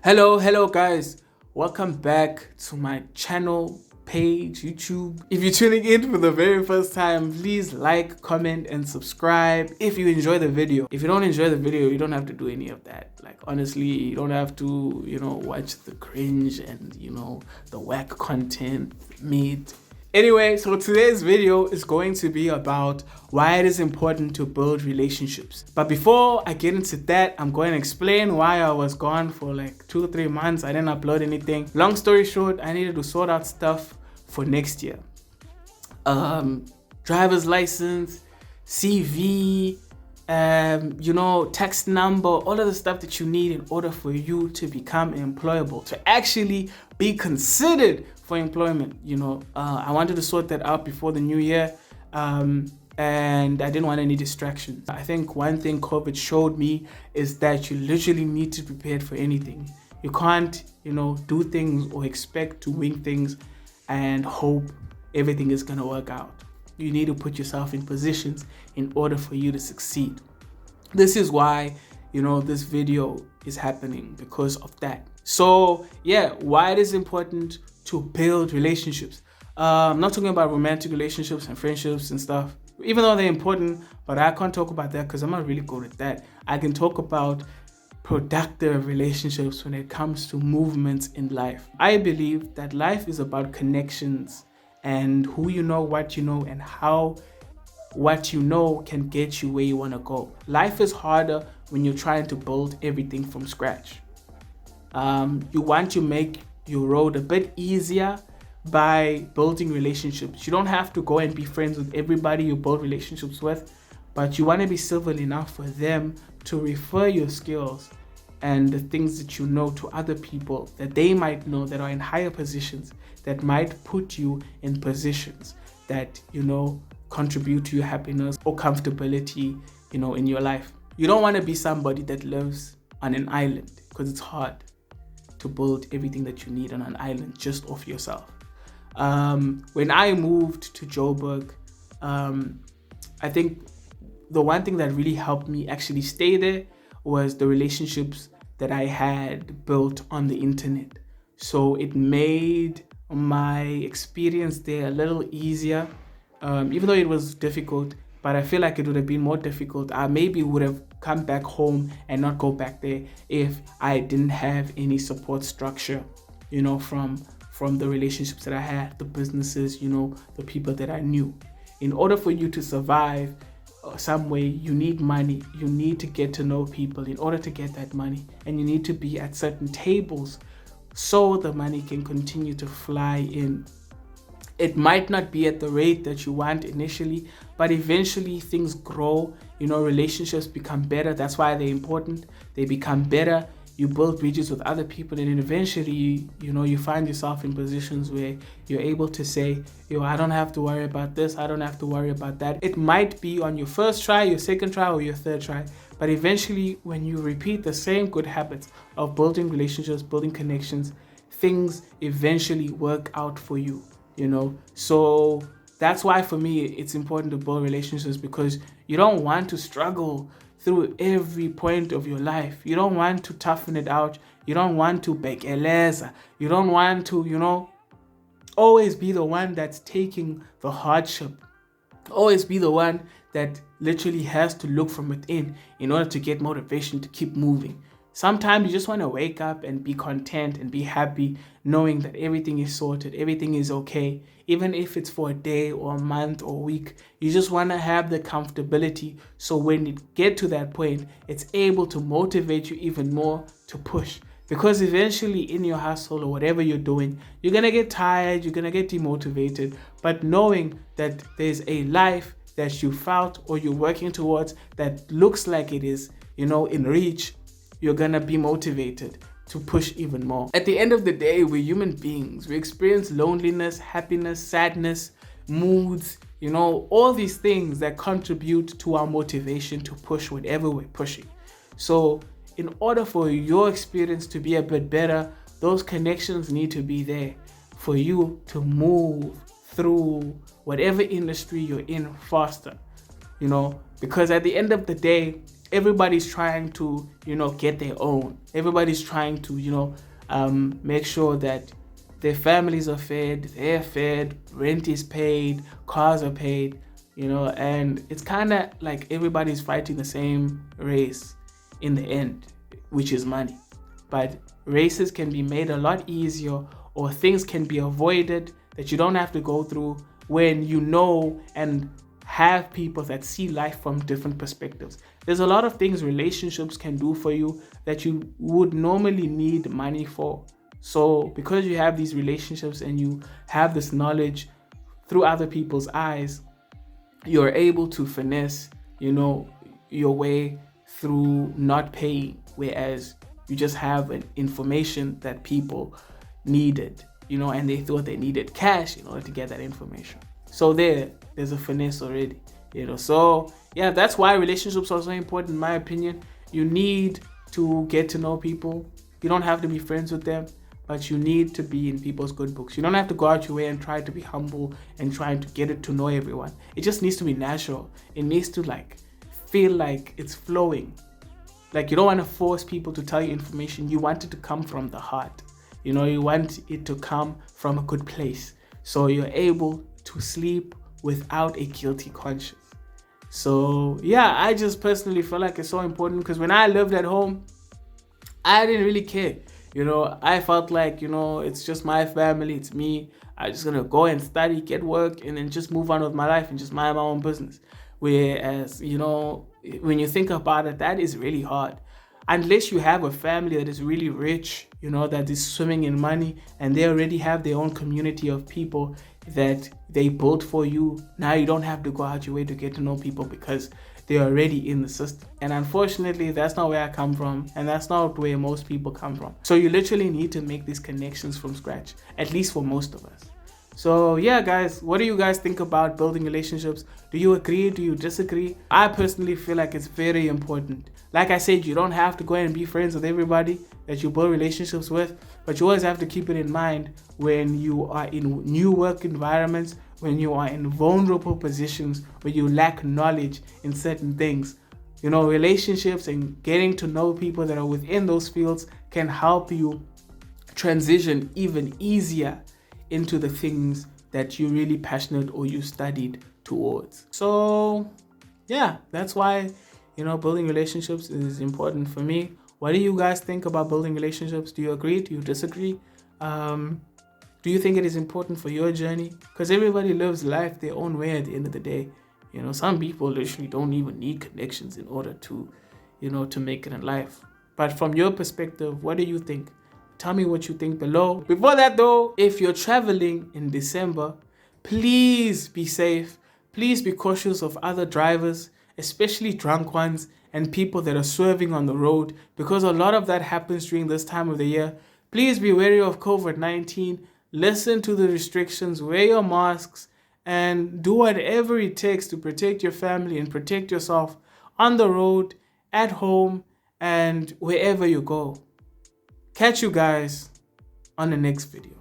Hello guys. Welcome back to my channel, page, YouTube. If you're tuning in for the very first time, please like, comment, and subscribe if you enjoy the video. If you don't enjoy the video, you don't have to do any of that. Like, honestly, you don't have to, watch the cringe and, the whack content made. Anyway, so today's video is going to be about why it is important to build relationships. But before I get into that, I'm going to explain why I was gone for like 2 or 3 months. I didn't upload anything. Long story short, I needed to sort out stuff for next year. Driver's license, CV, text number, all of the stuff that you need in order for you to become employable, to actually be considered for employment. I wanted to sort that out before the new year, and I didn't want any distractions. I think one thing COVID showed me is that you literally need to be prepared for anything. You can't, do things or expect to win things and hope everything is gonna work out. You need to put yourself in positions in order for you to succeed. This is why, this video is happening, because of that. So yeah, why it is important to build relationships. I'm not talking about romantic relationships and friendships and stuff, even though they're important, but I can't talk about that because I'm not really good at that. I can talk about productive relationships when it comes to movements in life. I believe that life is about connections and who you know, what you know, and how what you know can get you where you want to go. Life is harder when you're trying to build everything from scratch. You want to make your road a bit easier by building relationships. You don't have to go and be friends with everybody you build relationships with, but you want to be civil enough for them to refer your skills and the things that you know to other people that they might know that are in higher positions, that might put you in positions that, contribute to your happiness or comfortability, in your life. You don't want to be somebody that lives on an island, because it's hard to build everything that you need on an island just off yourself. When I moved to Joburg, I think the one thing that really helped me actually stay there was the relationships that I had built on the internet. So it made my experience there a little easier, even though it was difficult. But I feel like it would have been more difficult. I maybe would have come back home and not go back there if I didn't have any support structure, from the relationships that I had, the businesses, the people that I knew. In order for you to survive some way, you need money. You need to get to know people in order to get that money. And you need to be at certain tables so the money can continue to fly in. It might not be at the rate that you want initially, but eventually things grow, relationships become better. That's why they're important. They become better. You build bridges with other people, and then eventually, you find yourself in positions where you're able to say, I don't have to worry about this. I don't have to worry about that. It might be on your first try, your second try, or your third try. But eventually, when you repeat the same good habits of building relationships, building connections, things eventually work out for you. So that's why for me it's important to build relationships, because you don't want to struggle through every point of your life. You don't want to toughen it out. You don't want to bekeleza. You don't want to, always be the one that's taking the hardship. Always be the one that literally has to look from within in order to get motivation to keep moving. Sometimes you just want to wake up and be content and be happy, knowing that everything is sorted, everything is okay. Even if it's for a day or a month or a week, you just want to have the comfortability. So when you get to that point, it's able to motivate you even more to push. Because eventually in your hustle or whatever you're doing, you're going to get tired, you're going to get demotivated. But knowing that there's a life that you felt or you're working towards that looks like it is, in reach, you're gonna be motivated to push even more. At the end of the day, we're human beings. We experience loneliness, happiness, sadness, moods, all these things that contribute to our motivation to push whatever we're pushing. So in order for your experience to be a bit better, those connections need to be there for you to move through whatever industry you're in faster, because at the end of the day, everybody's trying to, get their own. Everybody's trying to, make sure that their families are fed, they're fed, rent is paid, cars are paid, and it's kind of like everybody's fighting the same race in the end, which is money. But races can be made a lot easier, or things can be avoided that you don't have to go through when you know and have people that see life from different perspectives. There's a lot of things relationships can do for you that you would normally need money for. So because you have these relationships and you have this knowledge through other people's eyes, you're able to finesse, your way through not paying, whereas you just have an information that people needed, and they thought they needed cash in order to get that information. So there's a finesse already, So yeah, that's why relationships are so important, in my opinion. You need to get to know people. You don't have to be friends with them, but you need to be in people's good books. You don't have to go out your way and try to be humble and trying to get it to know everyone. It just needs to be natural. It needs to feel like it's flowing. Like, you don't want to force people to tell you information. You want it to come from the heart. You want it to come from a good place. So you're able to sleep without a guilty conscience. So yeah, I just personally feel like it's so important, because when I lived at home, I didn't really care. I felt like, it's just my family, it's me. I'm just going to go and study, get work, and then just move on with my life and just mind my own business. Whereas, when you think about it, that is really hard. Unless you have a family that is really rich, that is swimming in money, and they already have their own community of people that they built for you. Now you don't have to go out your way to get to know people, because they're already in the system. And unfortunately, that's not where I come from, and that's not where most people come from. So you literally need to make these connections from scratch, at least for most of us. So yeah, guys, what do you guys think about building relationships? Do you agree? Do you disagree? I personally feel like it's very important. Like I said, you don't have to go and be friends with everybody that you build relationships with, but you always have to keep it in mind when you are in new work environments, when you are in vulnerable positions, where you lack knowledge in certain things. Relationships and getting to know people that are within those fields can help you transition even easier into the things that you're really passionate or you studied towards. So yeah, that's why, building relationships is important for me. What do you guys think about building relationships? Do you agree? Do you disagree? Do you think it is important for your journey? Because everybody lives life their own way at the end of the day. Some people literally don't even need connections in order to, to make it in life. But from your perspective, what do you think? Tell me what you think below. Before that though, if you're traveling in December, please be safe. Please be cautious of other drivers, especially drunk ones and people that are swerving on the road, because a lot of that happens during this time of the year. Please be wary of COVID-19. Listen to the restrictions, wear your masks, and do whatever it takes to protect your family and protect yourself on the road, at home, and wherever you go. Catch you guys on the next video.